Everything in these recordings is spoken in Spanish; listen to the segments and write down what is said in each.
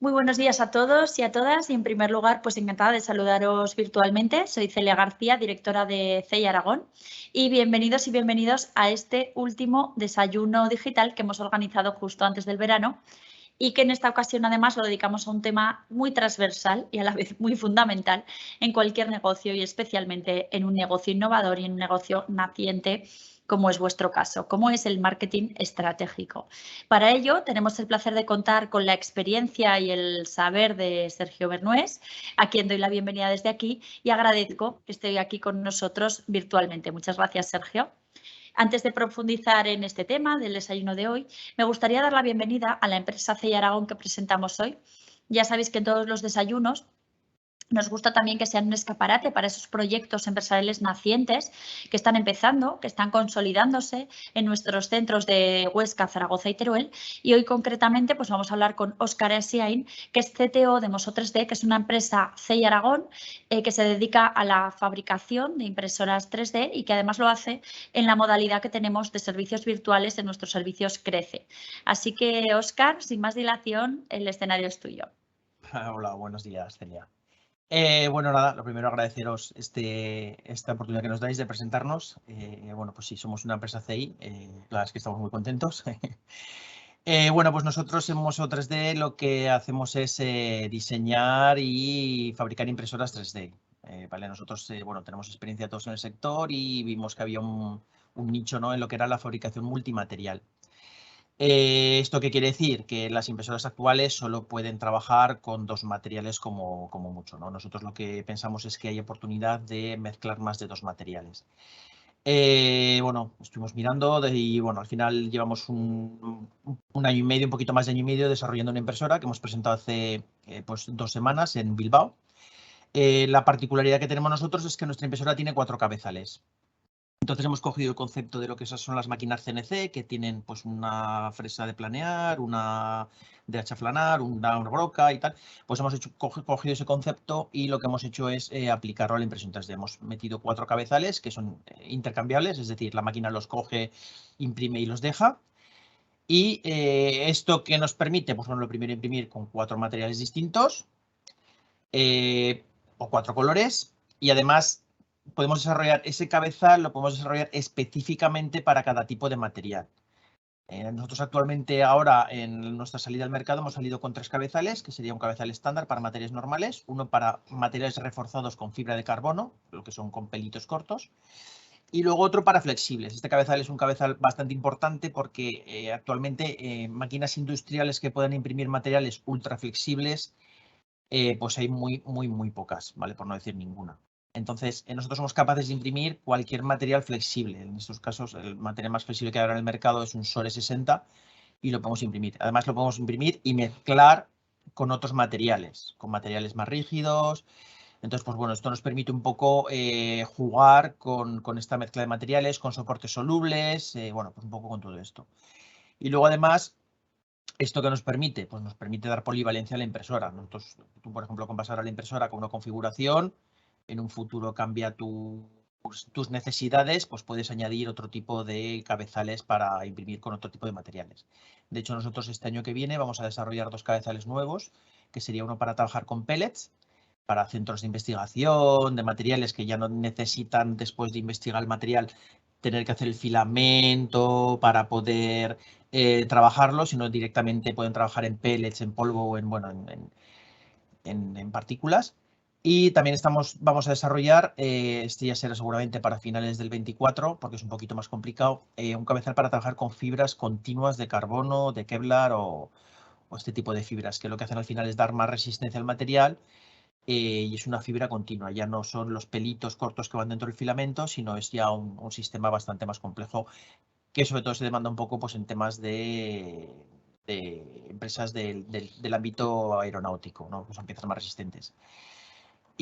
Muy buenos días a todos y a todas y en primer lugar pues encantada de saludaros virtualmente. Soy Celia García, directora de CEI Aragón y bienvenidos a este último desayuno digital que hemos organizado justo antes del verano y que en esta ocasión además lo dedicamos a un tema muy transversal y a la vez muy fundamental en cualquier negocio y especialmente en un negocio innovador y en un negocio naciente como es vuestro caso, como es el marketing estratégico. Para ello tenemos el placer de contar con la experiencia y el saber de Sergio Bernués, a quien doy la bienvenida desde aquí y agradezco que esté aquí con nosotros virtualmente. Muchas gracias, Sergio. Antes de profundizar en este tema del desayuno de hoy, me gustaría dar la bienvenida a la empresa CEI Aragón que presentamos hoy. Ya sabéis que en todos los desayunos nos gusta también que sean un escaparate para esos proyectos empresariales nacientes que están empezando, que están consolidándose en nuestros centros de Huesca, Zaragoza y Teruel. Y hoy concretamente pues vamos a hablar con Óscar Asiain, que es CTO de Moso 3D, que es una empresa CEI Aragón que se dedica a la fabricación de impresoras 3D y que además lo hace en la modalidad que tenemos de servicios virtuales en nuestros servicios Crece. Así que, Óscar, sin más dilación, el escenario es tuyo. Hola, buenos días, Celia. Bueno, nada, lo primero agradeceros esta oportunidad que nos dais de presentarnos. Bueno, pues sí, somos una empresa CI, la verdad es que estamos muy contentos. Bueno, pues nosotros en Moso 3D lo que hacemos es diseñar y fabricar impresoras 3D. ¿Vale? Nosotros, bueno, tenemos experiencia todos en el sector y vimos que había un nicho, ¿no?, en lo que era la fabricación multimaterial. ¿Esto qué quiere decir? Que las impresoras actuales solo pueden trabajar con dos materiales como mucho, ¿no? Nosotros lo que pensamos es que hay oportunidad de mezclar más de dos materiales. Bueno, estuvimos mirando y bueno, al final llevamos un año y medio, un poquito más de año y medio desarrollando una impresora que hemos presentado hace pues 2 semanas en Bilbao. La particularidad que tenemos nosotros es que nuestra impresora tiene 4 cabezales. Entonces hemos cogido el concepto de lo que son las máquinas CNC, que tienen pues una fresa de planear, una de achaflanar, una broca y tal. Pues hemos cogido ese concepto y lo que hemos hecho es aplicarlo a la impresión 3D. Hemos metido 4 cabezales que son intercambiables, es decir, la máquina los coge, imprime y los deja. Y esto que nos permite, pues bueno, lo primero imprimir con 4 materiales distintos o 4 colores y además podemos desarrollar ese cabezal, lo podemos desarrollar específicamente para cada tipo de material. Nosotros actualmente ahora en nuestra salida al mercado hemos salido con 3 cabezales, que sería un cabezal estándar para materiales normales, uno para materiales reforzados con fibra de carbono, lo que son con pelitos cortos, y luego otro para flexibles. Este cabezal es un cabezal bastante importante porque actualmente máquinas industriales que puedan imprimir materiales ultra flexibles pues hay muy pocas, ¿vale? Por no decir ninguna. Entonces, nosotros somos capaces de imprimir cualquier material flexible. En estos casos, el material más flexible que hay ahora en el mercado es un SORE 60 y lo podemos imprimir. Además, lo podemos imprimir y mezclar con otros materiales, con materiales más rígidos. Entonces, pues bueno, esto nos permite un poco jugar con esta mezcla de materiales, con soportes solubles, bueno, pues un poco con todo esto. Y luego, además, ¿esto qué nos permite? Pues nos permite dar polivalencia a la impresora. Nosotros, tú, por ejemplo, con pasar a la impresora con una configuración, en un futuro cambia tus necesidades, pues puedes añadir otro tipo de cabezales para imprimir con otro tipo de materiales. De hecho, nosotros este año que viene vamos a desarrollar 2 cabezales nuevos, que sería uno para trabajar con pellets, para centros de investigación, de materiales que ya no necesitan, después de investigar el material, tener que hacer el filamento para poder trabajarlo, sino directamente pueden trabajar en pellets, en polvo o en partículas. Y también vamos a desarrollar, este ya será seguramente para finales del 24, porque es un poquito más complicado, un cabezal para trabajar con fibras continuas de carbono, de Kevlar o este tipo de fibras, que lo que hacen al final es dar más resistencia al material y es una fibra continua. Ya no son los pelitos cortos que van dentro del filamento, sino es ya un sistema bastante más complejo que sobre todo se demanda un poco pues, en temas de empresas del ámbito aeronáutico, ¿no? Que son piezas más resistentes.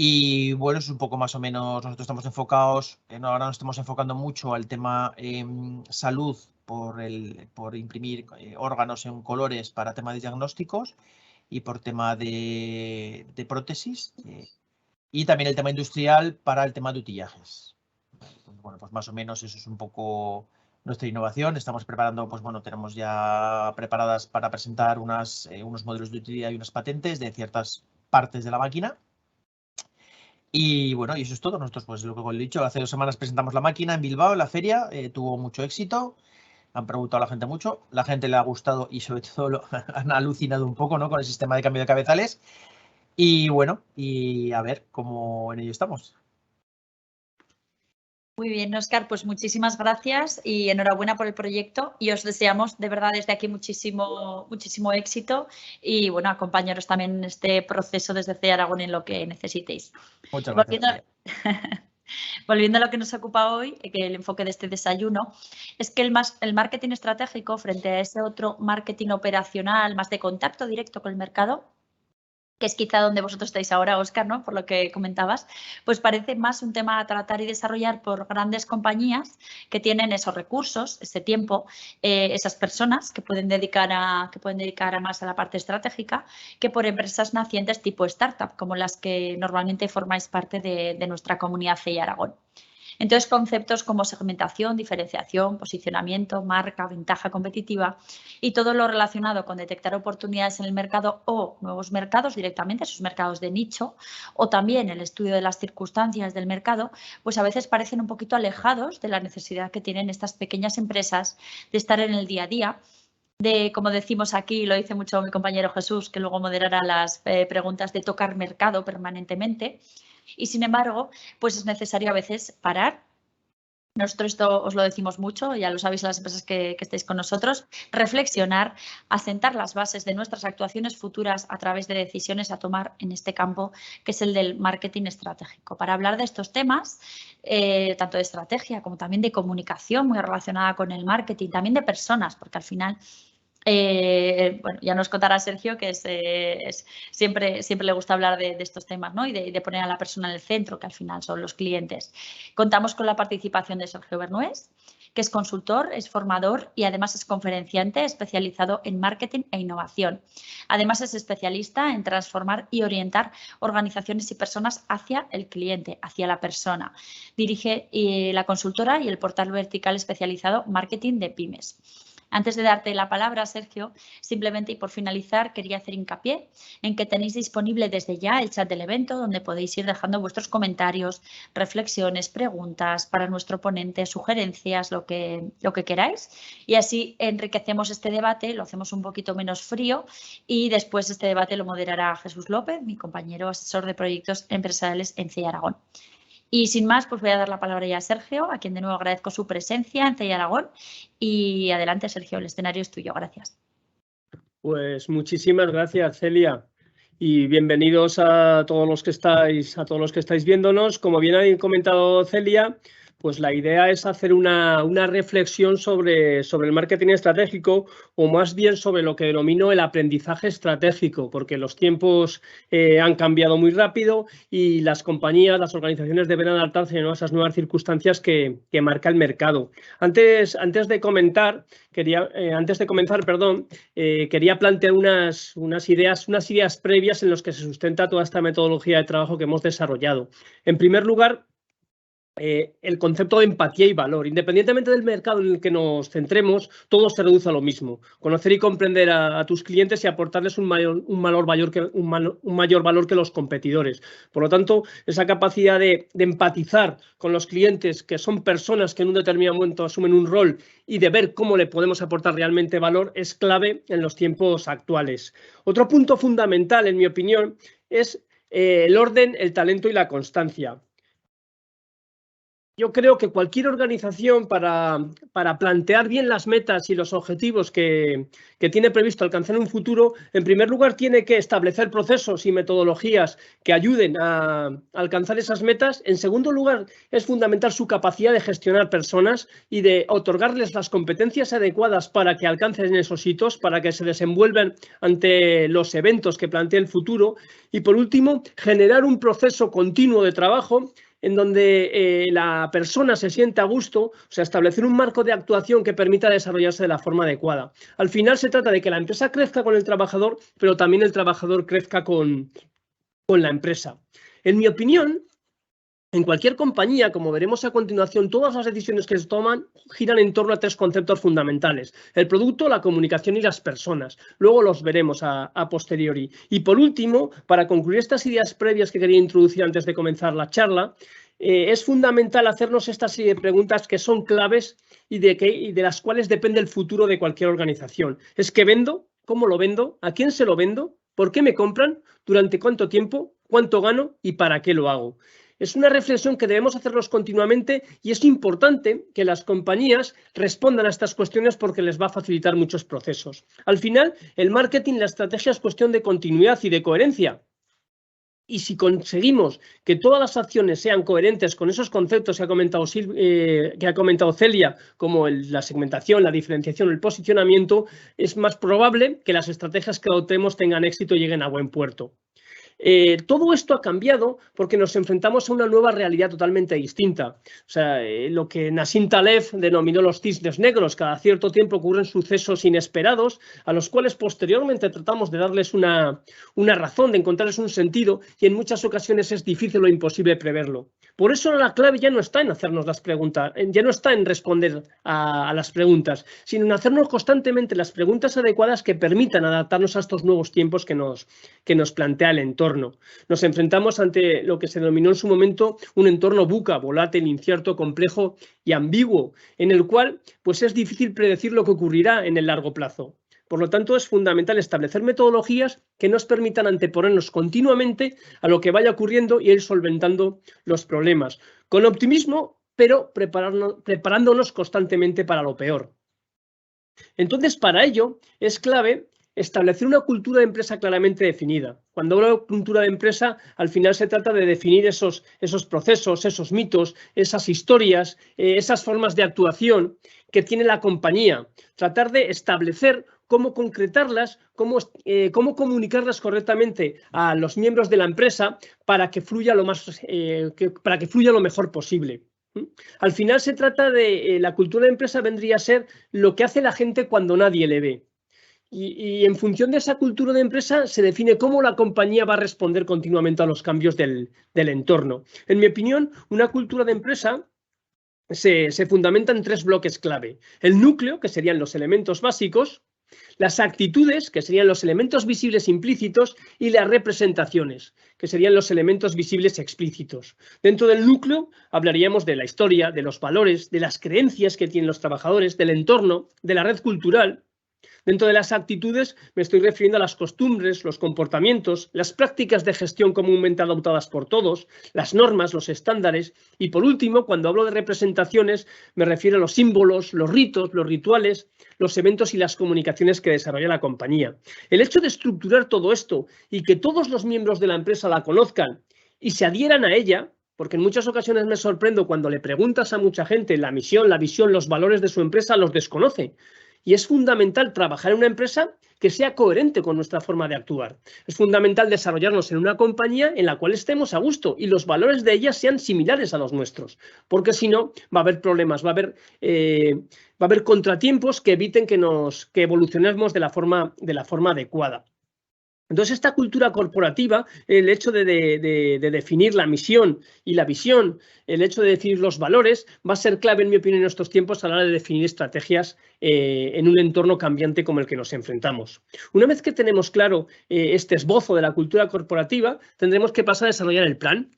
Y bueno, es un poco más o menos, nosotros estamos enfocados, ahora nos estamos enfocando mucho al tema salud por imprimir órganos en colores para tema de diagnósticos y por tema de prótesis y también el tema industrial para el tema de utillajes. Bueno, pues más o menos eso es un poco nuestra innovación. Estamos preparando, pues bueno, tenemos ya preparadas para presentar unos modelos de utilidad y unas patentes de ciertas partes de la máquina. Y bueno, y eso es todo. Nosotros, pues lo que os he dicho, hace 2 semanas presentamos la máquina en Bilbao, en la feria, tuvo mucho éxito. Han preguntado a la gente mucho, la gente le ha gustado y sobre todo han alucinado un poco, ¿no?, con el sistema de cambio de cabezales. Y bueno, y a ver cómo en ello estamos. Muy bien, Óscar, pues muchísimas gracias y enhorabuena por el proyecto y os deseamos de verdad desde aquí muchísimo éxito y bueno, acompañaros también en este proceso desde CEA Aragón en lo que necesitéis. Muchas gracias. Volviendo a lo que nos ocupa hoy, que el enfoque de este desayuno, es que el marketing estratégico frente a ese otro marketing operacional más de contacto directo con el mercado, que es quizá donde vosotros estáis ahora, Óscar, ¿no?, por lo que comentabas, pues parece más un tema a tratar y desarrollar por grandes compañías que tienen esos recursos, ese tiempo, esas personas que pueden dedicar a más a la parte estratégica, que por empresas nacientes tipo startup, como las que normalmente formáis parte de nuestra comunidad CEA Aragón. Entonces, conceptos como segmentación, diferenciación, posicionamiento, marca, ventaja competitiva y todo lo relacionado con detectar oportunidades en el mercado o nuevos mercados directamente, esos mercados de nicho, o también el estudio de las circunstancias del mercado, pues a veces parecen un poquito alejados de la necesidad que tienen estas pequeñas empresas de estar en el día a día, de, como decimos aquí, lo dice mucho mi compañero Jesús, que luego moderará las preguntas, de tocar mercado permanentemente. Y sin embargo, pues es necesario a veces parar. Nosotros esto os lo decimos mucho, ya lo sabéis las empresas que estáis con nosotros, reflexionar, asentar las bases de nuestras actuaciones futuras a través de decisiones a tomar en este campo, que es el del marketing estratégico. Para hablar de estos temas, tanto de estrategia como también de comunicación muy relacionada con el marketing, también de personas, porque al final bueno, ya nos contará Sergio que siempre le gusta hablar de estos temas, ¿no?, y de poner a la persona en el centro, que al final son los clientes. Contamos con la participación de Sergio Bernués, que es consultor, es formador y además es conferenciante especializado en marketing e innovación. Además es especialista en transformar y orientar organizaciones y personas hacia el cliente, hacia la persona. Dirige la consultora y el portal vertical especializado Marketing de Pymes. Antes de darte la palabra, Sergio, simplemente y por finalizar, quería hacer hincapié en que tenéis disponible desde ya el chat del evento, donde podéis ir dejando vuestros comentarios, reflexiones, preguntas para nuestro ponente, sugerencias, lo que queráis. Y así enriquecemos este debate, lo hacemos un poquito menos frío y después este debate lo moderará Jesús López, mi compañero asesor de proyectos empresariales en CEA Aragón. Y sin más, pues voy a dar la palabra ya a Sergio, a quien de nuevo agradezco su presencia en CEA Aragón. Y adelante, Sergio, el escenario es tuyo. Gracias. Pues muchísimas gracias, Celia. Y bienvenidos a todos los que estáis viéndonos. Como bien ha comentado Celia, pues la idea es hacer una reflexión sobre el marketing estratégico, o más bien sobre lo que denomino el aprendizaje estratégico, porque los tiempos han cambiado muy rápido y las compañías, las organizaciones deben adaptarse a esas nuevas circunstancias que marca el mercado. Antes de comenzar, quería plantear unas ideas previas en las que se sustenta toda esta metodología de trabajo que hemos desarrollado. En primer lugar, el concepto de empatía y valor. Independientemente del mercado en el que nos centremos, todo se reduce a lo mismo. Conocer y comprender a tus clientes y aportarles un mayor valor que los competidores. Por lo tanto, esa capacidad de empatizar con los clientes, que son personas que en un determinado momento asumen un rol, y de ver cómo le podemos aportar realmente valor, es clave en los tiempos actuales. Otro punto fundamental, en mi opinión, es el orden, el talento y la constancia. Yo creo que cualquier organización, para plantear bien las metas y los objetivos que tiene previsto alcanzar en un futuro, en primer lugar tiene que establecer procesos y metodologías que ayuden a alcanzar esas metas. En segundo lugar, es fundamental su capacidad de gestionar personas y de otorgarles las competencias adecuadas para que alcancen esos hitos, para que se desenvuelvan ante los eventos que plantea el futuro. Y por último, generar un proceso continuo de trabajo en donde la persona se sienta a gusto, o sea, establecer un marco de actuación que permita desarrollarse de la forma adecuada. Al final se trata de que la empresa crezca con el trabajador, pero también el trabajador crezca con la empresa. En mi opinión, En cualquier compañía, como veremos a continuación, todas las decisiones que se toman giran en torno a tres conceptos fundamentales: el producto, la comunicación y las personas. Luego los veremos a posteriori. Y por último, para concluir estas ideas previas que quería introducir antes de comenzar la charla, es fundamental hacernos esta serie de preguntas que son claves y de las cuales depende el futuro de cualquier organización. ¿Es qué vendo? ¿Cómo lo vendo? ¿A quién se lo vendo? ¿Por qué me compran? ¿Durante cuánto tiempo? ¿Cuánto gano? ¿Y para qué lo hago? Es una reflexión que debemos hacernos continuamente y es importante que las compañías respondan a estas cuestiones porque les va a facilitar muchos procesos. Al final, el marketing, la estrategia es cuestión de continuidad y de coherencia. Y si conseguimos que todas las acciones sean coherentes con esos conceptos que ha comentado Celia, como la segmentación, la diferenciación, el posicionamiento, es más probable que las estrategias que adoptemos tengan éxito y lleguen a buen puerto. Todo esto ha cambiado porque nos enfrentamos a una nueva realidad totalmente distinta. O sea, lo que Nassim Taleb denominó los cisnes negros. Cada cierto tiempo ocurren sucesos inesperados a los cuales posteriormente tratamos de darles una razón, de encontrarles un sentido, y en muchas ocasiones es difícil o imposible preverlo. Por eso la clave ya no está en hacernos las preguntas, ya no está en responder a las preguntas, sino en hacernos constantemente las preguntas adecuadas que permitan adaptarnos a estos nuevos tiempos que nos plantea el entorno. Nos enfrentamos ante lo que se denominó en su momento un entorno VUCA, volátil, incierto, complejo y ambiguo, en el cual pues, es difícil predecir lo que ocurrirá en el largo plazo. Por lo tanto, es fundamental establecer metodologías que nos permitan anteponernos continuamente a lo que vaya ocurriendo y ir solventando los problemas, con optimismo, pero preparándonos constantemente para lo peor. Entonces, para ello, es clave establecer una cultura de empresa claramente definida. Cuando hablo de cultura de empresa, al final se trata de definir esos procesos, esos mitos, esas historias, esas formas de actuación que tiene la compañía. Tratar de establecer cómo concretarlas, cómo comunicarlas correctamente a los miembros de la empresa para que fluya lo mejor posible. Al final se trata de la cultura de empresa vendría a ser lo que hace la gente cuando nadie le ve. Y en función de esa cultura de empresa se define cómo la compañía va a responder continuamente a los cambios del entorno. En mi opinión, una cultura de empresa se fundamenta en tres bloques clave: el núcleo, que serían los elementos básicos; las actitudes, que serían los elementos visibles implícitos; y las representaciones, que serían los elementos visibles explícitos. Dentro del núcleo hablaríamos de la historia, de los valores, de las creencias que tienen los trabajadores, del entorno, de la red cultural. Dentro de las actitudes me estoy refiriendo a las costumbres, los comportamientos, las prácticas de gestión comúnmente adoptadas por todos, las normas, los estándares. Y por último, cuando hablo de representaciones, me refiero a los símbolos, los ritos, los rituales, los eventos y las comunicaciones que desarrolla la compañía. El hecho de estructurar todo esto y que todos los miembros de la empresa la conozcan y se adhieran a ella, porque en muchas ocasiones me sorprendo cuando le preguntas a mucha gente la misión, la visión, los valores de su empresa, los desconoce. Y es fundamental trabajar en una empresa que sea coherente con nuestra forma de actuar. Es fundamental desarrollarnos en una compañía en la cual estemos a gusto y los valores de ella sean similares a los nuestros, porque si no va a haber problemas, va a haber contratiempos que eviten que evolucionemos de la forma adecuada. Entonces, esta cultura corporativa, el hecho de definir la misión y la visión, el hecho de definir los valores, va a ser clave, en mi opinión, en estos tiempos a la hora de definir estrategias en un entorno cambiante como el que nos enfrentamos. Una vez que tenemos claro este esbozo de la cultura corporativa, tendremos que pasar a desarrollar el plan.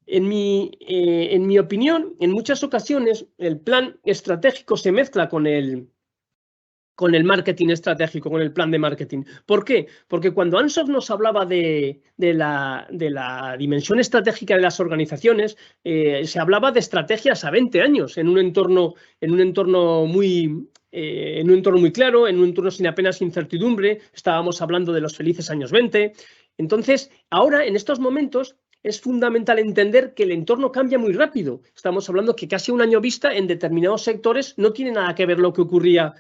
En mi opinión, en muchas ocasiones, el plan estratégico se mezcla con el marketing estratégico, con el plan de marketing. ¿Por qué? Porque cuando Ansoff nos hablaba de la dimensión estratégica de las organizaciones, se hablaba de estrategias a 20 años en un entorno muy claro, en un entorno sin apenas incertidumbre. Estábamos hablando de los felices años 20. Entonces, ahora, en estos momentos, es fundamental entender que el entorno cambia muy rápido. Estamos hablando que casi un año vista en determinados sectores no tiene nada que ver lo que ocurría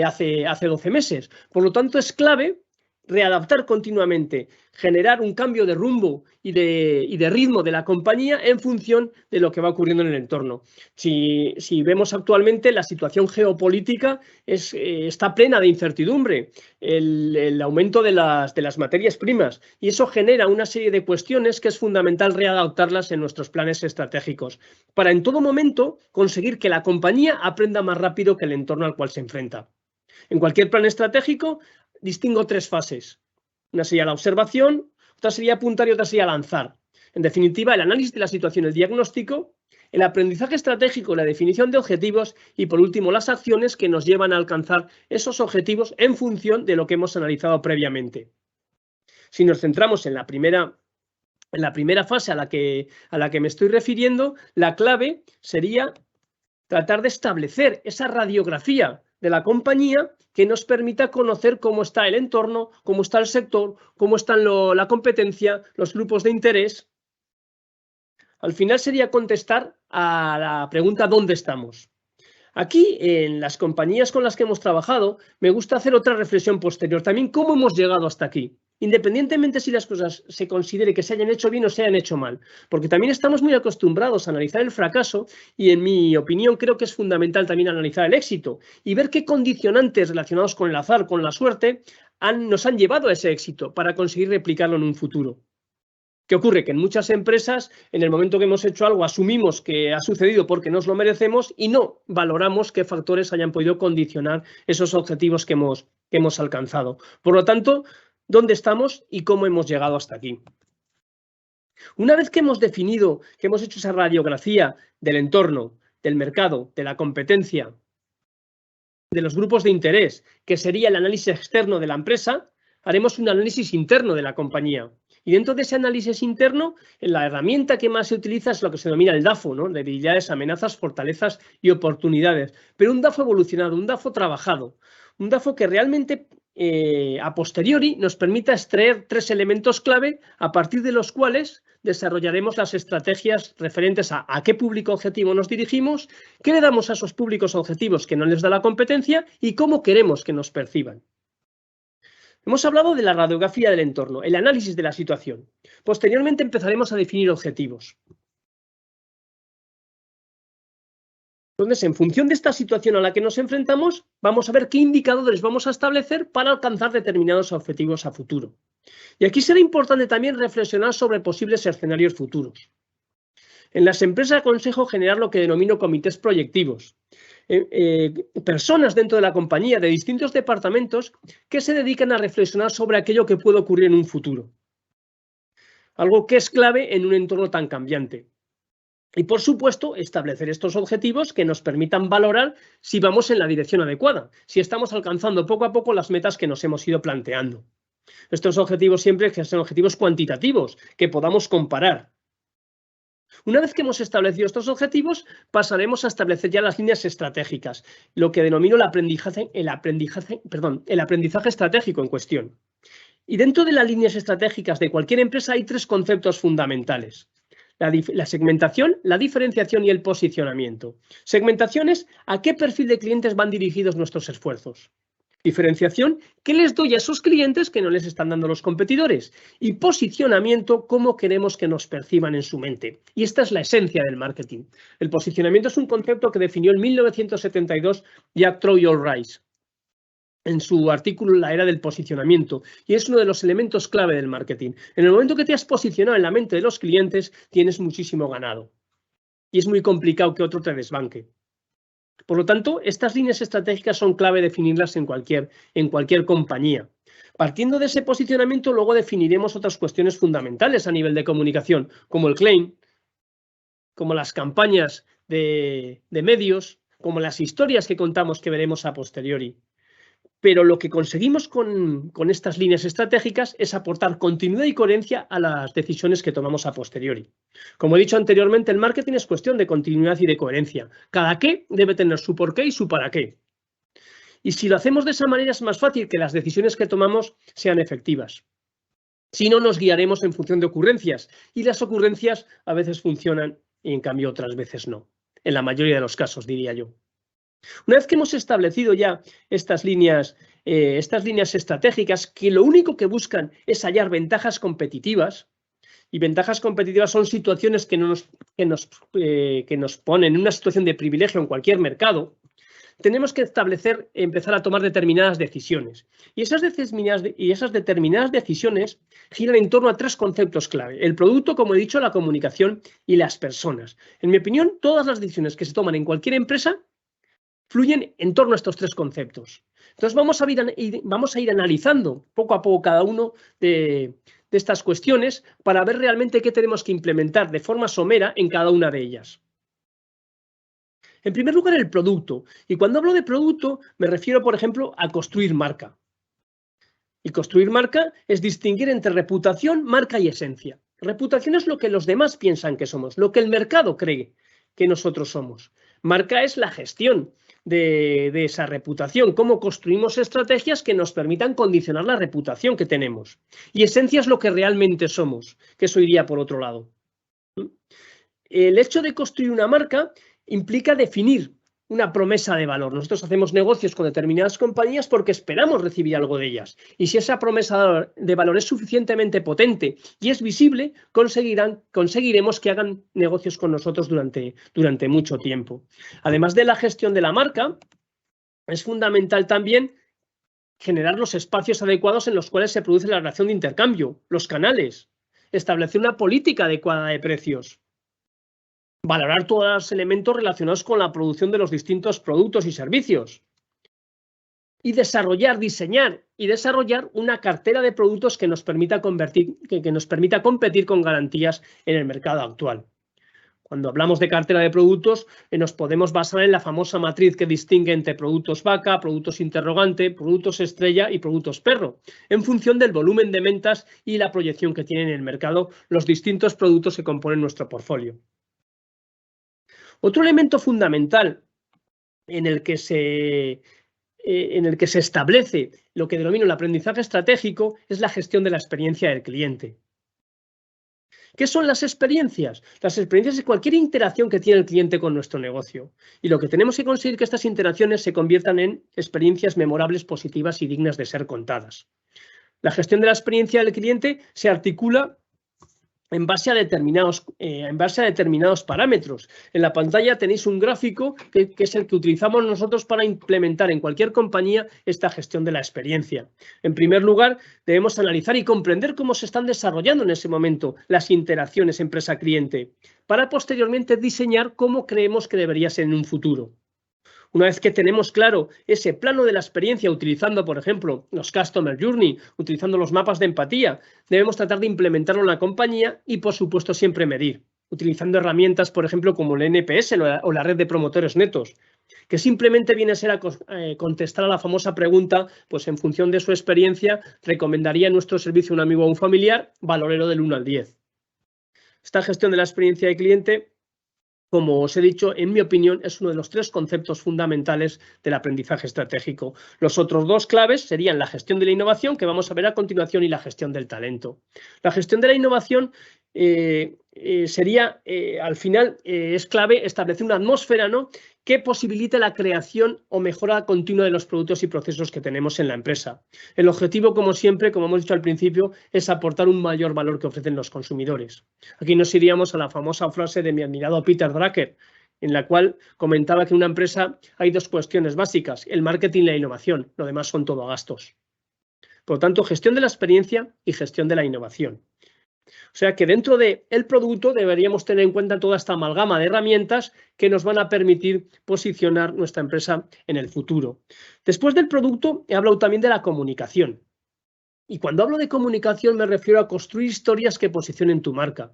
hace 12 meses. Por lo tanto, es clave readaptar continuamente, generar un cambio de rumbo y de ritmo de la compañía en función de lo que va ocurriendo en el entorno. Si vemos actualmente, la situación geopolítica está plena de incertidumbre, el aumento de las materias primas, y eso genera una serie de cuestiones que es fundamental readaptarlas en nuestros planes estratégicos para en todo momento conseguir que la compañía aprenda más rápido que el entorno al cual se enfrenta. En cualquier plan estratégico distingo 3 fases. Una sería la observación, otra sería apuntar y otra sería lanzar. En definitiva, el análisis de la situación, el diagnóstico, el aprendizaje estratégico, la definición de objetivos y, por último, las acciones que nos llevan a alcanzar esos objetivos en función de lo que hemos analizado previamente. Si nos centramos en la primera fase a la que me estoy refiriendo, la clave sería tratar de establecer esa radiografía de la compañía que nos permita conocer cómo está el entorno, cómo está el sector, cómo está la competencia, los grupos de interés. Al final sería contestar a la pregunta ¿dónde estamos? Aquí, en las compañías con las que hemos trabajado, me gusta hacer otra reflexión posterior. También cómo hemos llegado hasta aquí, independientemente si las cosas se considere que se hayan hecho bien o se hayan hecho mal. Porque también estamos muy acostumbrados a analizar el fracaso y, en mi opinión, creo que es fundamental también analizar el éxito y ver qué condicionantes relacionados con el azar, con la suerte, nos han llevado a ese éxito para conseguir replicarlo en un futuro. ¿Qué ocurre? Que en muchas empresas, en el momento que hemos hecho algo, asumimos que ha sucedido porque nos lo merecemos y no valoramos qué factores hayan podido condicionar esos objetivos que hemos alcanzado. Por lo tanto, ¿dónde estamos y cómo hemos llegado hasta aquí? Una vez que hemos definido, que hemos hecho esa radiografía del entorno, del mercado, de la competencia, de los grupos de interés, que sería el análisis externo de la empresa, haremos un análisis interno de la compañía. Y dentro de ese análisis interno, la herramienta que más se utiliza es lo que se denomina el DAFO, ¿no? Debilidades, amenazas, fortalezas y oportunidades. Pero un DAFO evolucionado, un DAFO trabajado, un DAFO que realmente a posteriori nos permita extraer 3 elementos clave a partir de los cuales desarrollaremos las estrategias referentes a qué público objetivo nos dirigimos, qué le damos a esos públicos objetivos que no les da la competencia y cómo queremos que nos perciban. Hemos hablado de la radiografía del entorno, el análisis de la situación. Posteriormente empezaremos a definir objetivos. Entonces, en función de esta situación a la que nos enfrentamos, vamos a ver qué indicadores vamos a establecer para alcanzar determinados objetivos a futuro. Y aquí será importante también reflexionar sobre posibles escenarios futuros. En las empresas aconsejo generar lo que denomino comités proyectivos. Personas dentro de la compañía de distintos departamentos que se dedican a reflexionar sobre aquello que puede ocurrir en un futuro. Algo que es clave en un entorno tan cambiante. Y, por supuesto, establecer estos objetivos que nos permitan valorar si vamos en la dirección adecuada, si estamos alcanzando poco a poco las metas que nos hemos ido planteando. Estos objetivos siempre que sean objetivos cuantitativos, que podamos comparar. Una vez que hemos establecido estos objetivos, pasaremos a establecer ya las líneas estratégicas, lo que denomino el aprendizaje estratégico en cuestión. Y dentro de las líneas estratégicas de cualquier empresa hay 3 conceptos fundamentales. La segmentación, la diferenciación y el posicionamiento. Segmentación es a qué perfil de clientes van dirigidos nuestros esfuerzos. Diferenciación, ¿qué les doy a esos clientes que no les están dando los competidores? Y posicionamiento, ¿cómo queremos que nos perciban en su mente? Y esta es la esencia del marketing. El posicionamiento es un concepto que definió en 1972 Jack Troy-Rice en su artículo La era del posicionamiento, y es uno de los elementos clave del marketing. En el momento que te has posicionado en la mente de los clientes, tienes muchísimo ganado. Y es muy complicado que otro te desbanque. Por lo tanto, estas líneas estratégicas son clave definirlas en cualquier compañía. Partiendo de ese posicionamiento, luego definiremos otras cuestiones fundamentales a nivel de comunicación, como el claim, como las campañas de medios, como las historias que contamos que veremos a posteriori. Pero lo que conseguimos con estas líneas estratégicas es aportar continuidad y coherencia a las decisiones que tomamos a posteriori. Como he dicho anteriormente, el marketing es cuestión de continuidad y de coherencia. Cada qué debe tener su porqué y su para qué. Y si lo hacemos de esa manera es más fácil que las decisiones que tomamos sean efectivas. Si no, nos guiaremos en función de ocurrencias. Y las ocurrencias a veces funcionan y en cambio otras veces no. En la mayoría de los casos, diría yo. Una vez que hemos establecido ya estas líneas estas líneas estratégicas que lo único que buscan es hallar ventajas competitivas. Y ventajas competitivas son situaciones que nos ponen en una situación de privilegio en cualquier mercado. Tenemos que empezar a tomar determinadas decisiones. Y esas determinadas decisiones giran en torno a 3 conceptos clave. El producto, como he dicho, la comunicación y las personas. En mi opinión, todas las decisiones que se toman en cualquier empresa fluyen en torno a estos 3 conceptos. Entonces vamos a ir analizando poco a poco cada uno de estas cuestiones para ver realmente qué tenemos que implementar de forma somera en cada una de ellas. En primer lugar, el producto. Y cuando hablo de producto, me refiero, por ejemplo, a construir marca. Y construir marca es distinguir entre reputación, marca y esencia. Reputación es lo que los demás piensan que somos, lo que el mercado cree que nosotros somos. Marca es la gestión de esa reputación, cómo construimos estrategias que nos permitan condicionar la reputación que tenemos. Y esencia es lo que realmente somos, que eso iría por otro lado. El hecho de construir una marca implica definir una promesa de valor. Nosotros hacemos negocios con determinadas compañías porque esperamos recibir algo de ellas. Y si esa promesa de valor es suficientemente potente y es visible, conseguiremos que hagan negocios con nosotros durante mucho tiempo. Además de la gestión de la marca, es fundamental también generar los espacios adecuados en los cuales se produce la relación de intercambio, los canales, establecer una política adecuada de precios. Valorar todos los elementos relacionados con la producción de los distintos productos y servicios. Y diseñar y desarrollar una cartera de productos que nos permita competir con garantías en el mercado actual. Cuando hablamos de cartera de productos, nos podemos basar en la famosa matriz que distingue entre productos vaca, productos interrogante, productos estrella y productos perro, en función del volumen de ventas y la proyección que tienen en el mercado los distintos productos que componen nuestro portfolio. Otro elemento fundamental en el que se establece lo que denomino el aprendizaje estratégico es la gestión de la experiencia del cliente. ¿Qué son las experiencias? Las experiencias es cualquier interacción que tiene el cliente con nuestro negocio. Y lo que tenemos que conseguir es que estas interacciones se conviertan en experiencias memorables, positivas y dignas de ser contadas. La gestión de la experiencia del cliente se articula en base a determinados parámetros. En la pantalla tenéis un gráfico que es el que utilizamos nosotros para implementar en cualquier compañía esta gestión de la experiencia. En primer lugar, debemos analizar y comprender cómo se están desarrollando en ese momento las interacciones empresa-cliente, para posteriormente diseñar cómo creemos que debería ser en un futuro. Una vez que tenemos claro ese plano de la experiencia utilizando, por ejemplo, los Customer Journey, utilizando los mapas de empatía, debemos tratar de implementarlo en la compañía y, por supuesto, siempre medir, utilizando herramientas, por ejemplo, como el NPS o la red de promotores netos, que simplemente viene a ser a contestar a la famosa pregunta, pues en función de su experiencia, recomendaría nuestro servicio a un amigo o un familiar, valorero del 1 al 10. Esta gestión de la experiencia de cliente, como os he dicho, en mi opinión, es uno de los 3 conceptos fundamentales del aprendizaje estratégico. Los otros 2 claves serían la gestión de la innovación, que vamos a ver a continuación, y la gestión del talento. La gestión de la innovación sería, al final, es clave establecer una atmósfera, ¿no?, que posibilite la creación o mejora continua de los productos y procesos que tenemos en la empresa. El objetivo, como siempre, como hemos dicho al principio, es aportar un mayor valor que ofrecen los consumidores. Aquí nos iríamos a la famosa frase de mi admirado Peter Drucker, en la cual comentaba que en una empresa hay 2 cuestiones básicas, el marketing y la innovación, lo demás son todo gastos. Por lo tanto, gestión de la experiencia y gestión de la innovación. O sea que dentro del producto deberíamos tener en cuenta toda esta amalgama de herramientas que nos van a permitir posicionar nuestra empresa en el futuro. Después del producto he hablado también de la comunicación. Y cuando hablo de comunicación me refiero a construir historias que posicionen tu marca.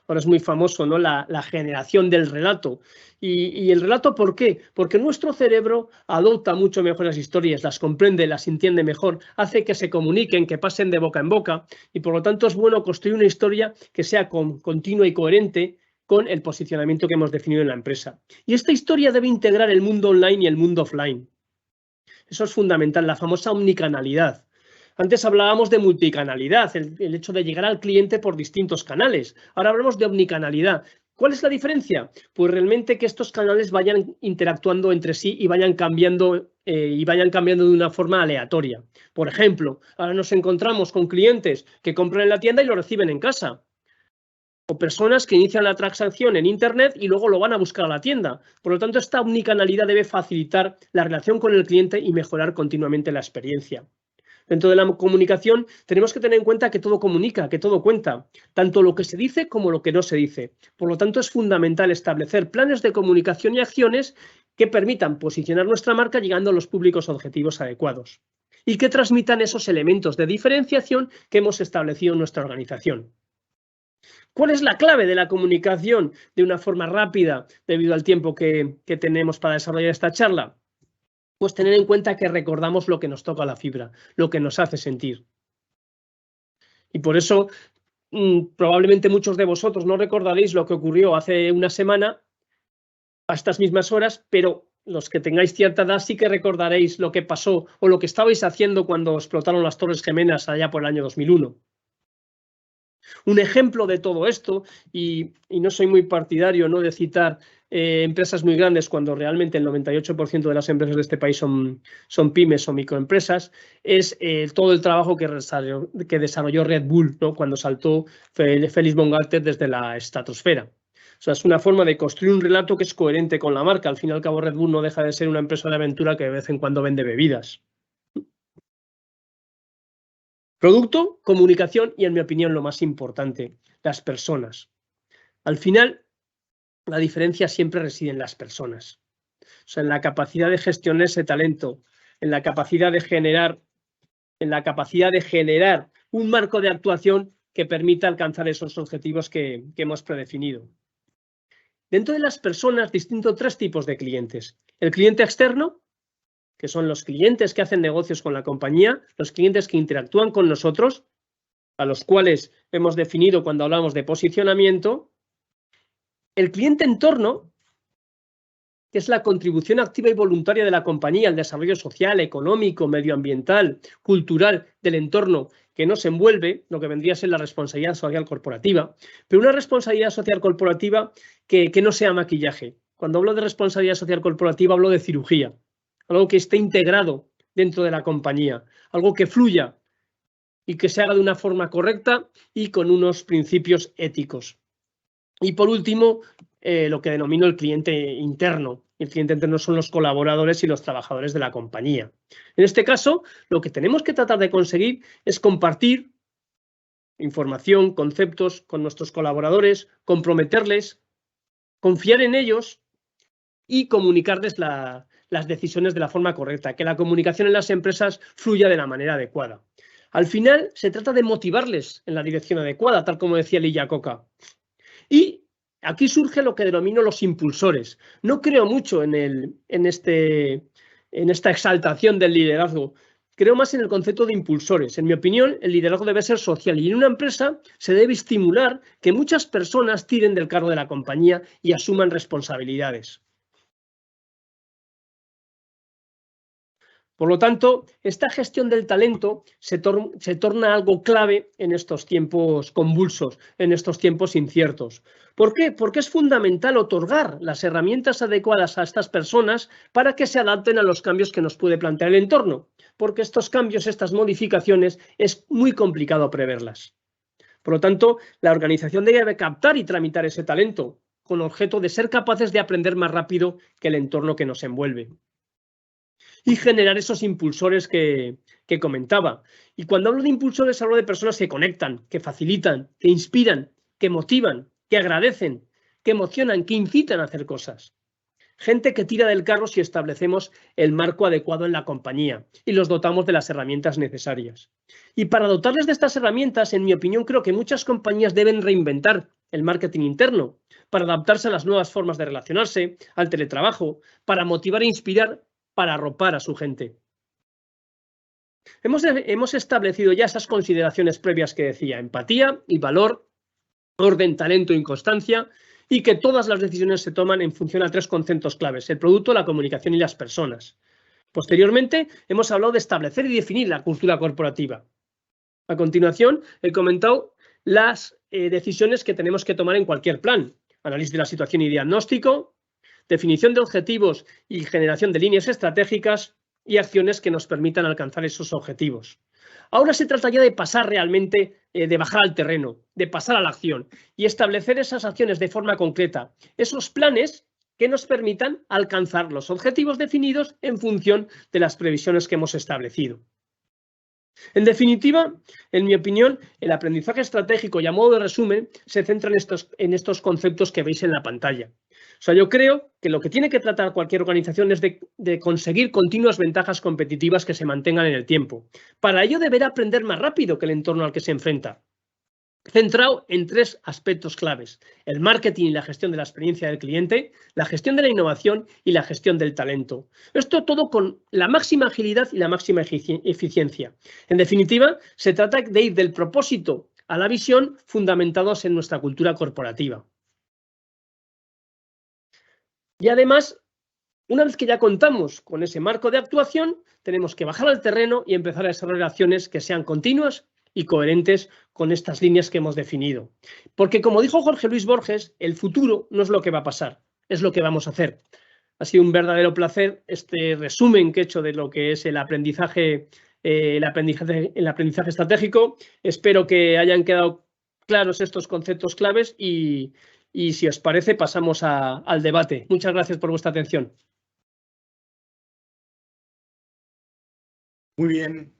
Ahora es muy famoso, ¿no?, la generación del relato. ¿Y el relato por qué? Porque nuestro cerebro adopta mucho mejor las historias, las comprende, las entiende mejor, hace que se comuniquen, que pasen de boca en boca, y por lo tanto es bueno construir una historia que sea continua y coherente con el posicionamiento que hemos definido en la empresa. Y esta historia debe integrar el mundo online y el mundo offline. Eso es fundamental, la famosa omnicanalidad. Antes hablábamos de multicanalidad, el hecho de llegar al cliente por distintos canales. Ahora hablamos de omnicanalidad. ¿Cuál es la diferencia? Pues realmente que estos canales vayan interactuando entre sí y vayan cambiando de una forma aleatoria. Por ejemplo, ahora nos encontramos con clientes que compran en la tienda y lo reciben en casa. O personas que inician la transacción en Internet y luego lo van a buscar a la tienda. Por lo tanto, esta omnicanalidad debe facilitar la relación con el cliente y mejorar continuamente la experiencia. Dentro de la comunicación tenemos que tener en cuenta que todo comunica, que todo cuenta, tanto lo que se dice como lo que no se dice. Por lo tanto, es fundamental establecer planes de comunicación y acciones que permitan posicionar nuestra marca llegando a los públicos objetivos adecuados y que transmitan esos elementos de diferenciación que hemos establecido en nuestra organización. ¿Cuál es la clave de la comunicación de una forma rápida debido al tiempo que tenemos para desarrollar esta charla? Pues tener en cuenta que recordamos lo que nos toca la fibra, lo que nos hace sentir. Y por eso probablemente muchos de vosotros no recordaréis lo que ocurrió hace una semana a estas mismas horas, pero los que tengáis cierta edad sí que recordaréis lo que pasó o lo que estabais haciendo cuando explotaron las Torres Gemelas allá por el año 2001. Un ejemplo de todo esto, y no soy muy partidario, ¿no?, de citar empresas muy grandes cuando realmente el 98% de las empresas de este país son pymes o microempresas, es todo el trabajo que desarrolló Red Bull, ¿no?, cuando saltó Felix Baumgartner desde la estratosfera. O sea, es una forma de construir un relato que es coherente con la marca. Al fin y al cabo, Red Bull no deja de ser una empresa de aventura que de vez en cuando vende bebidas. Producto, comunicación y, en mi opinión, lo más importante, las personas. Al final, la diferencia siempre reside en las personas. O sea, en la capacidad de gestionar ese talento, en la capacidad de generar un marco de actuación que permita alcanzar esos objetivos que hemos predefinido. Dentro de las personas, distinto tres tipos de clientes. El cliente externo, que son los clientes que hacen negocios con la compañía, los clientes que interactúan con nosotros, a los cuales hemos definido cuando hablamos de posicionamiento. El cliente entorno, que es la contribución activa y voluntaria de la compañía al desarrollo social, económico, medioambiental, cultural del entorno que nos envuelve, lo que vendría a ser la responsabilidad social corporativa, pero una responsabilidad social corporativa que no sea maquillaje. Cuando hablo de responsabilidad social corporativa hablo de cirugía, algo que esté integrado dentro de la compañía, algo que fluya y que se haga de una forma correcta y con unos principios éticos. Y por último, lo que denomino el cliente interno. El cliente interno son los colaboradores y los trabajadores de la compañía. En este caso, lo que tenemos que tratar de conseguir es compartir información, conceptos con nuestros colaboradores, comprometerles, confiar en ellos y comunicarles las decisiones de la forma correcta, que la comunicación en las empresas fluya de la manera adecuada. Al final, se trata de motivarles en la dirección adecuada, tal como decía Lee Iacocca. Y aquí surge lo que denomino los impulsores. No creo mucho en esta exaltación del liderazgo. Creo más en el concepto de impulsores. En mi opinión, el liderazgo debe ser social y en una empresa se debe estimular que muchas personas tiren del carro de la compañía y asuman responsabilidades. Por lo tanto, esta gestión del talento se torna algo clave en estos tiempos convulsos, en estos tiempos inciertos. ¿Por qué? Porque es fundamental otorgar las herramientas adecuadas a estas personas para que se adapten a los cambios que nos puede plantear el entorno, porque estos cambios, estas modificaciones, es muy complicado preverlas. Por lo tanto, la organización debe captar y tramitar ese talento con objeto de ser capaces de aprender más rápido que el entorno que nos envuelve. Y generar esos impulsores que comentaba. Y cuando hablo de impulsores, hablo de personas que conectan, que facilitan, que inspiran, que motivan, que agradecen, que emocionan, que incitan a hacer cosas. Gente que tira del carro si establecemos el marco adecuado en la compañía y los dotamos de las herramientas necesarias. Y para dotarles de estas herramientas, en mi opinión, creo que muchas compañías deben reinventar el marketing interno para adaptarse a las nuevas formas de relacionarse, al teletrabajo, para motivar e inspirar, para arropar a su gente. Hemos establecido ya esas consideraciones previas que decía: empatía y valor, orden, talento y constancia, y que todas las decisiones se toman en función a tres conceptos claves: el producto, la comunicación y las personas. Posteriormente, hemos hablado de establecer y definir la cultura corporativa. A continuación, he comentado las decisiones que tenemos que tomar en cualquier plan. análisis de la situación y diagnóstico, definición de objetivos y generación de líneas estratégicas y acciones que nos permitan alcanzar esos objetivos. Ahora se trata ya de pasar realmente, de bajar al terreno, de pasar a la acción y establecer esas acciones de forma concreta, esos planes que nos permitan alcanzar los objetivos definidos en función de las previsiones que hemos establecido. En definitiva, en mi opinión, el aprendizaje estratégico y a modo de resumen se centra en estos conceptos que veis en la pantalla. O sea, yo creo que lo que tiene que tratar cualquier organización es de conseguir continuas ventajas competitivas que se mantengan en el tiempo. Para ello deberá aprender más rápido que el entorno al que se enfrenta, centrado en 3 aspectos claves: el marketing y la gestión de la experiencia del cliente, la gestión de la innovación y la gestión del talento. Esto todo con la máxima agilidad y la máxima eficiencia. En definitiva, se trata de ir del propósito a la visión fundamentados en nuestra cultura corporativa. Y además, una vez que ya contamos con ese marco de actuación, tenemos que bajar al terreno y empezar a desarrollar acciones que sean continuas y coherentes con estas líneas que hemos definido. Porque, como dijo Jorge Luis Borges, el futuro no es lo que va a pasar, es lo que vamos a hacer. Ha sido un verdadero placer este resumen que he hecho de lo que es el aprendizaje estratégico. Espero que hayan quedado claros estos conceptos claves y si os parece pasamos al debate. Muchas gracias por vuestra atención. Muy bien.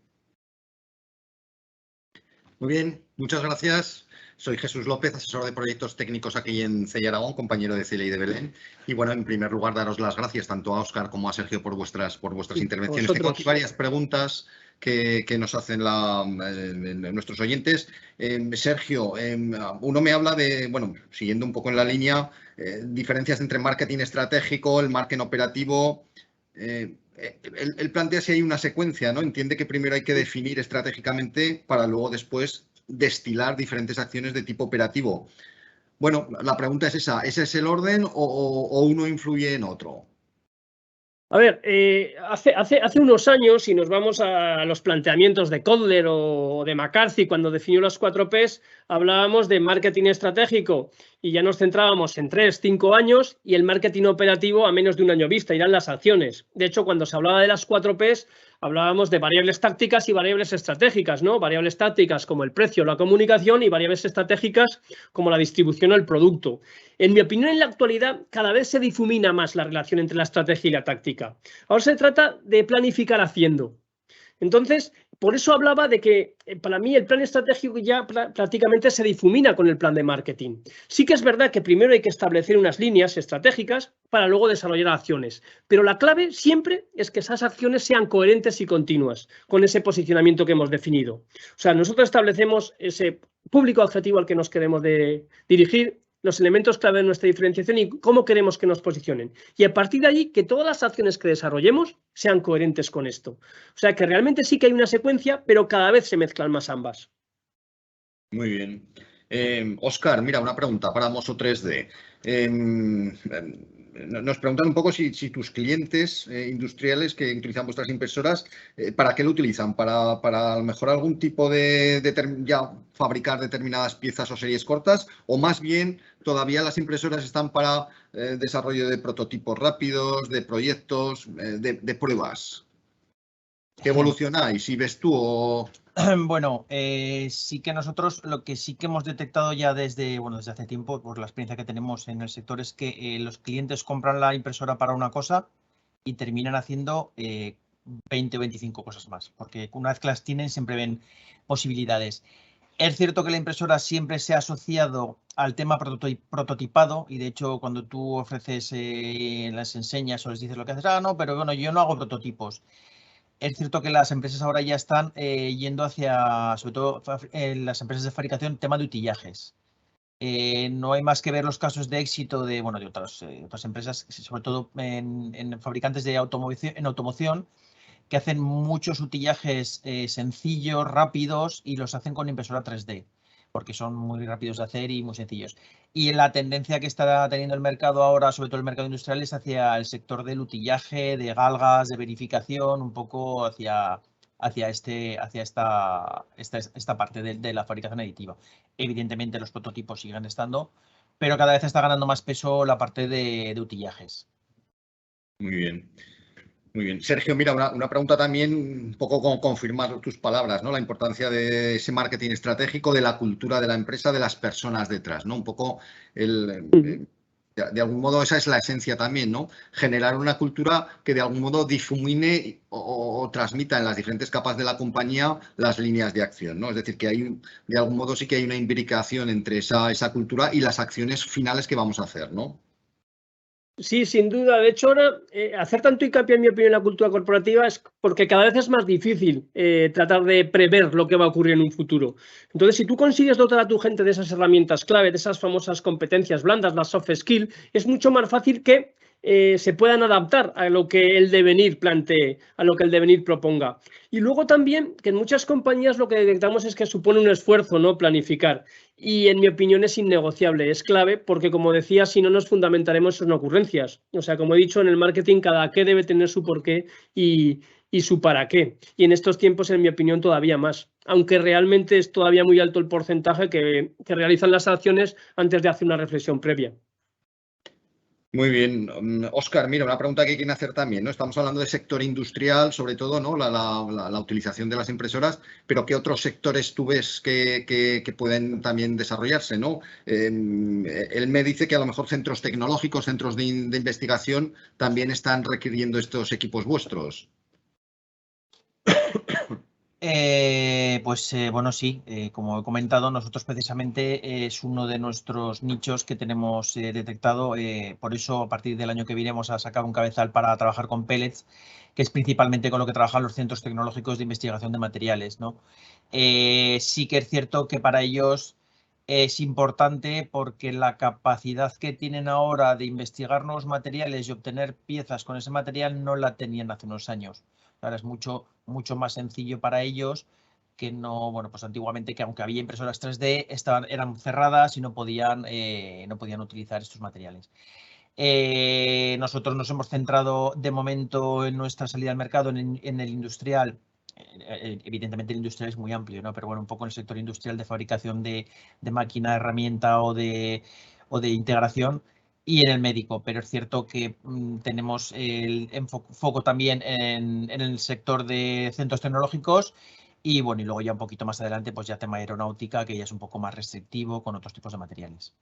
Muy bien, muchas gracias. Soy Jesús López, asesor de proyectos técnicos aquí en CEI Aragón, compañero de CLI de Belén. Y bueno, en primer lugar, daros las gracias tanto a Óscar como a Sergio por vuestras intervenciones. Vosotros. Tengo aquí varias preguntas que nos hacen nuestros oyentes. Sergio, uno me habla de, bueno, siguiendo un poco en la línea, diferencias entre marketing estratégico, el marketing operativo. Él plantea si hay una secuencia, ¿no? Entiende que primero hay que definir estratégicamente para luego después destilar diferentes acciones de tipo operativo. Bueno, la pregunta es esa, ¿ese es el orden o uno influye en otro? A ver, hace unos años, si nos vamos a los planteamientos de Kotler o de McCarthy, cuando definió las 4 Ps, hablábamos de marketing estratégico y ya nos centrábamos en 3, 5 años y el marketing operativo a menos de un año vista, irán las acciones. De hecho, cuando se hablaba de las 4 Ps, hablábamos de variables tácticas y variables estratégicas, ¿no? Variables tácticas como el precio, la comunicación y variables estratégicas como la distribución o el producto. En mi opinión, en la actualidad, cada vez se difumina más la relación entre la estrategia y la táctica. Ahora se trata de planificar haciendo. Entonces, por eso hablaba de que para mí el plan estratégico ya prácticamente se difumina con el plan de marketing. Sí que es verdad que primero hay que establecer unas líneas estratégicas para luego desarrollar acciones, pero la clave siempre es que esas acciones sean coherentes y continuas con ese posicionamiento que hemos definido. O sea, nosotros establecemos ese público objetivo al que nos queremos dirigir, los elementos clave de nuestra diferenciación y cómo queremos que nos posicionen. Y a partir de allí, que todas las acciones que desarrollemos sean coherentes con esto. O sea, que realmente sí que hay una secuencia, pero cada vez se mezclan más ambas. Muy bien. Óscar, mira, una pregunta para Moso 3D. Nos preguntan un poco si tus clientes industriales que utilizan vuestras impresoras, ¿para qué lo utilizan? ¿Para a lo mejor algún tipo de ya fabricar determinadas piezas o series cortas? ¿O más bien todavía las impresoras están para desarrollo de prototipos rápidos, de proyectos, de pruebas? ¿Qué evolucionáis? ¿Si ves tú o...? Bueno, sí que nosotros lo que sí que hemos detectado ya desde hace tiempo, por la experiencia que tenemos en el sector, es que los clientes compran la impresora para una cosa y terminan haciendo 20 o 25 cosas más, porque una vez que las tienen siempre ven posibilidades. Es cierto que la impresora siempre se ha asociado al tema prototipado y de hecho cuando tú ofreces, las enseñas o les dices lo que haces, no, pero bueno, yo no hago prototipos. Es cierto que las empresas ahora ya están yendo hacia, sobre todo las empresas de fabricación, tema de utillajes. No hay más que ver los casos de éxito de otras empresas, sobre todo en fabricantes de automoción, que hacen muchos utillajes sencillos, rápidos y los hacen con impresora 3D, porque son muy rápidos de hacer y muy sencillos. Y la tendencia que está teniendo el mercado ahora, sobre todo el mercado industrial, es hacia el sector del utillaje, de galgas, de verificación, un poco hacia esta parte de la fabricación aditiva. Evidentemente los prototipos siguen estando, pero cada vez está ganando más peso la parte de utillajes. Muy bien. Muy bien. Sergio, mira, una pregunta también, un poco como confirmar tus palabras, ¿no? La importancia de ese marketing estratégico, de la cultura de la empresa, de las personas detrás, ¿no? Un poco de algún modo esa es la esencia también, ¿no? Generar una cultura que de algún modo difumine o transmita en las diferentes capas de la compañía las líneas de acción, ¿no? Es decir, que hay, de algún modo sí que hay una imbricación entre esa cultura y las acciones finales que vamos a hacer, ¿no? Sí, sin duda. De hecho, ahora hacer tanto hincapié, en mi opinión, en la cultura corporativa es porque cada vez es más difícil tratar de prever lo que va a ocurrir en un futuro. Entonces, si tú consigues dotar a tu gente de esas herramientas clave, de esas famosas competencias blandas, las soft skills, es mucho más fácil que se puedan adaptar a lo que el devenir plantee, a lo que el devenir proponga. Y luego también que en muchas compañías lo que detectamos es que supone un esfuerzo, ¿no? Planificar. Y en mi opinión es innegociable, es clave porque, como decía, si no nos fundamentaremos en ocurrencias. O sea, como he dicho, en el marketing cada qué debe tener su porqué y su para qué. Y en estos tiempos, en mi opinión, todavía más. Aunque realmente es todavía muy alto el porcentaje que realizan las acciones antes de hacer una reflexión previa. Muy bien. Óscar, mira, una pregunta que quieren hacer también, ¿no? Estamos hablando de sector industrial, sobre todo, ¿no? La utilización de las impresoras, pero ¿qué otros sectores tú ves que pueden también desarrollarse, ¿no? Él me dice que a lo mejor centros tecnológicos, centros de investigación también están requiriendo estos equipos vuestros. Bueno, sí, como he comentado, nosotros precisamente es uno de nuestros nichos que tenemos detectado. Por eso, a partir del año que viene, vamos a sacar un cabezal para trabajar con pellets, que es principalmente con lo que trabajan los centros tecnológicos de investigación de materiales, ¿no? Sí que es cierto que para ellos es importante porque la capacidad que tienen ahora de investigar nuevos materiales y obtener piezas con ese material no la tenían hace unos años. Ahora es mucho más sencillo para ellos que no, bueno, pues antiguamente, que aunque había impresoras 3D, eran cerradas y no podían utilizar estos materiales. Nosotros nos hemos centrado de momento en nuestra salida al mercado en el industrial. Evidentemente el industrial es muy amplio, ¿no? Pero bueno, un poco en el sector industrial de fabricación de máquina, herramienta o de integración, y en el médico, pero es cierto que tenemos el foco también en el sector de centros tecnológicos y bueno, y luego ya un poquito más adelante pues ya tema aeronáutica, que ya es un poco más restrictivo con otros tipos de materiales.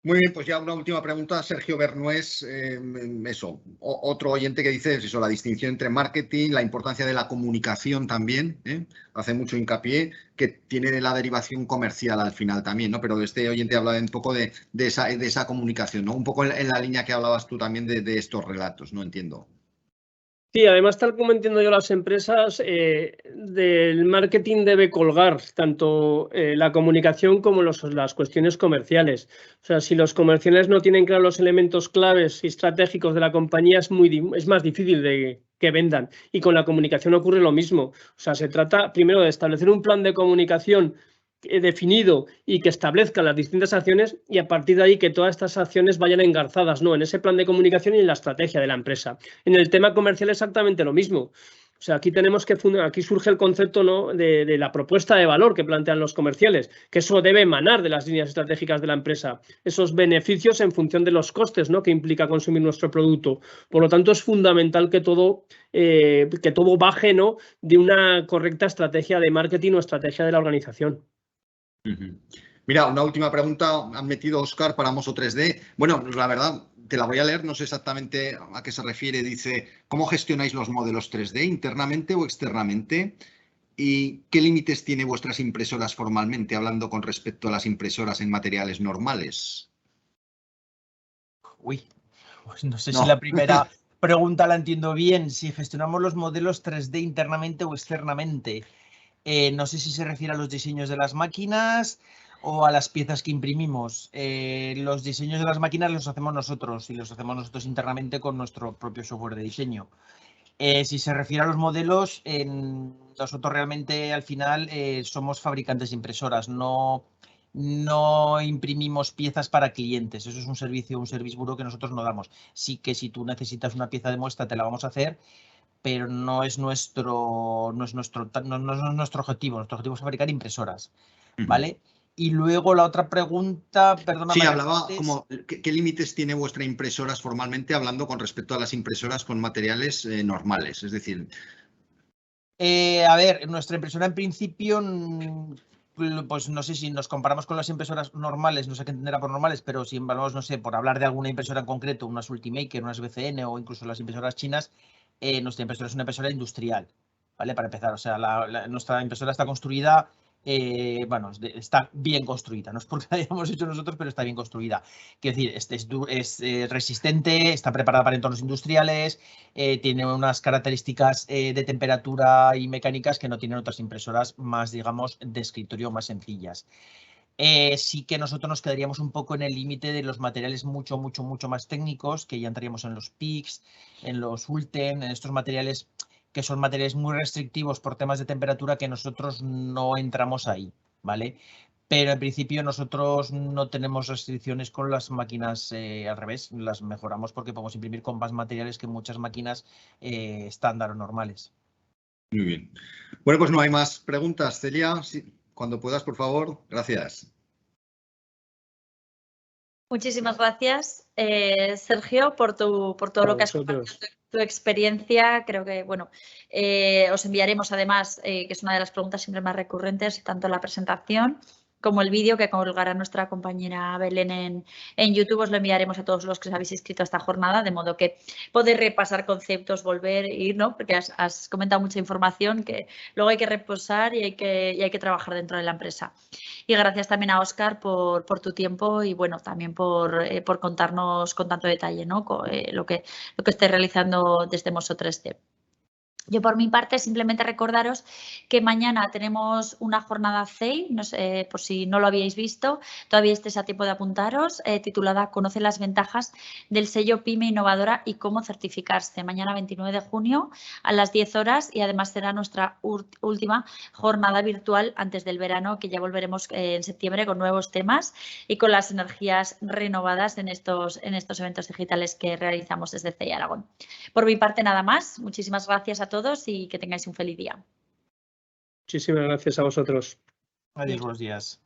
Muy bien, pues ya una última pregunta, Sergio Bernués, otro oyente que dice eso, la distinción entre marketing, la importancia de la comunicación también, hace mucho hincapié, que tiene la derivación comercial al final también, ¿no? Pero este oyente habla un poco de esa comunicación, ¿no? Un poco en la línea que hablabas tú también de estos relatos, ¿no? Entiendo. Sí, además, tal como entiendo yo las empresas, del marketing debe colgar tanto la comunicación como las cuestiones comerciales. O sea, si los comerciales no tienen claros los elementos claves y estratégicos de la compañía, es más difícil de que vendan. Y con la comunicación ocurre lo mismo. O sea, se trata primero de establecer un plan de comunicación definido y que establezca las distintas acciones y a partir de ahí que todas estas acciones vayan engarzadas, ¿no? En ese plan de comunicación y en la estrategia de la empresa. En el tema comercial exactamente lo mismo. O sea, aquí surge el concepto, ¿no? de la propuesta de valor que plantean los comerciales, que eso debe emanar de las líneas estratégicas de la empresa, esos beneficios en función de los costes, ¿no? que implica consumir nuestro producto. Por lo tanto, es fundamental que todo baje, ¿no? de una correcta estrategia de marketing o estrategia de la organización. Mira, una última pregunta han metido Óscar para Moso 3D. Bueno, pues la verdad, te la voy a leer, no sé exactamente a qué se refiere. Dice, ¿cómo gestionáis los modelos 3D internamente o externamente? ¿Y qué límites tiene vuestras impresoras formalmente, hablando con respecto a las impresoras en materiales normales? Uy, pues no sé si la primera pregunta la entiendo bien, si gestionamos los modelos 3D internamente o externamente. No sé si se refiere a los diseños de las máquinas o a las piezas que imprimimos. Los diseños de las máquinas los hacemos nosotros y los hacemos nosotros internamente con nuestro propio software de diseño. Si se refiere a los modelos, nosotros realmente al final somos fabricantes de impresoras, no imprimimos piezas para clientes. Eso es un servicio bureau que nosotros no damos. Sí que si tú necesitas una pieza de muestra te la vamos a hacer, pero no es nuestro objetivo. Nuestro objetivo es fabricar impresoras, ¿vale? Y luego la otra pregunta, perdona. Sí, hablaba como ¿qué límites tiene vuestra impresoras formalmente hablando con respecto a las impresoras con materiales normales? Es decir... A ver, nuestra impresora en principio, pues no sé si nos comparamos con las impresoras normales, no sé qué entenderá por normales, pero si hablamos, no sé, por hablar de alguna impresora en concreto, unas Ultimaker, unas BCN o incluso las impresoras chinas, nuestra impresora es una impresora industrial, ¿vale? Para empezar, o sea, nuestra impresora está construida, bueno, está bien construida, no es porque la hayamos hecho nosotros, pero está bien construida. Quiero decir, es resistente, está preparada para entornos industriales, tiene unas características de temperatura y mecánicas que no tienen otras impresoras más, digamos, de escritorio, más sencillas. Sí que nosotros nos quedaríamos un poco en el límite de los materiales mucho más técnicos, que ya entraríamos en los PIX, en los Ultem, en estos materiales que son materiales muy restrictivos por temas de temperatura que nosotros no entramos ahí, ¿vale? Pero en principio nosotros no tenemos restricciones con las máquinas, al revés, las mejoramos porque podemos imprimir con más materiales que muchas máquinas estándar o normales. Muy bien. Bueno, pues no hay más preguntas, Celia. Sí, cuando puedas, por favor. Gracias. Muchísimas gracias, Sergio, por todo lo que has compartido, tu experiencia. Creo que, bueno, os enviaremos además, que es una de las preguntas siempre más recurrentes, tanto la presentación como el vídeo que colgará nuestra compañera Belén en YouTube. Os lo enviaremos a todos los que os habéis inscrito a esta jornada, de modo que podéis repasar conceptos, volver e ir, ¿no? Porque has comentado mucha información que luego hay que reposar y hay que trabajar dentro de la empresa. Y gracias también a Óscar por tu tiempo y, bueno, también por contarnos con tanto detalle, ¿no? Lo que estáis realizando desde Mosso 3D. Yo, por mi parte, simplemente recordaros que mañana tenemos una jornada CEI, no sé, por si no lo habíais visto, todavía estáis a tiempo de apuntaros, titulada Conoce las ventajas del sello PYME Innovadora y cómo certificarse. Mañana 29 de junio a las 10 horas y además será nuestra última jornada virtual antes del verano, que ya volveremos en septiembre con nuevos temas y con las energías renovadas en estos eventos digitales que realizamos desde CEI Aragón. Por mi parte, nada más. Muchísimas gracias a todos y que tengáis un feliz día. Muchísimas gracias a vosotros. Adiós, buenos días.